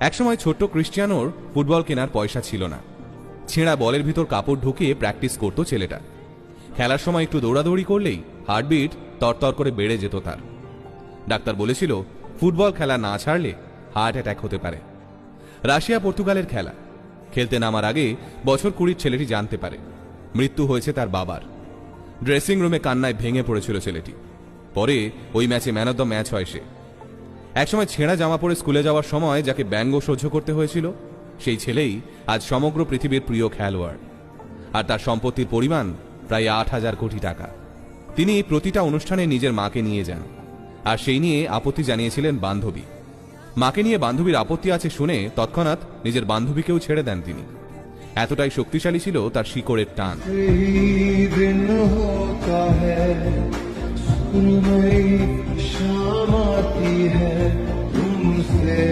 একসময় ছোট্ট ক্রিশ্চিয়ানোর ফুটবল কেনার পয়সা ছিল না। ছেঁড়া বলের ভিতর কাপড় ঢুকিয়ে প্র্যাকটিস করত ছেলেটা। খেলার সময় একটু দৌড়াদৌড়ি করলেই হার্টবিট তরতর করে বেড়ে যেত তার। ডাক্তার বলেছিল ফুটবল খেলা না ছাড়লে হার্ট অ্যাটাক হতে পারে। রাশিয়া পর্তুগালের খেলা খেলতে নামার আগে বছর 20 ছেলেটি জানতে পারে মৃত্যু হয়েছে তার বাবার। ড্রেসিং রুমে কান্নায় ভেঙে পড়েছিল ছেলেটি। পরে ওই ম্যাচে ম্যান অব দ্য ম্যাচ হয় সে। একসময় ছেঁড়া জামা পরে স্কুলে যাওয়ার সময় যাকে ব্যঙ্গ সহ্য করতে হয়েছিল, সেই ছেলেই আজ সমগ্র পৃথিবীর প্রিয় খেলোয়াড়। আর তার সম্পত্তির পরিমাণ প্রায় 8,000 কোটি টাকা। তিনি প্রতিটা অনুষ্ঠানে নিজের মাকে নিয়ে যান, আর সেই নিয়ে আপত্তি জানিয়েছিলেন বান্ধবী। মাকে নিয়ে বান্ধবীর আপত্তি আছে শুনে তৎক্ষণাৎ নিজের বান্ধবীকেও ছেড়ে দেন তিনি। এতটাই শক্তিশালী ছিল তার শিকড়ের টান। शाम आती है तुमसे।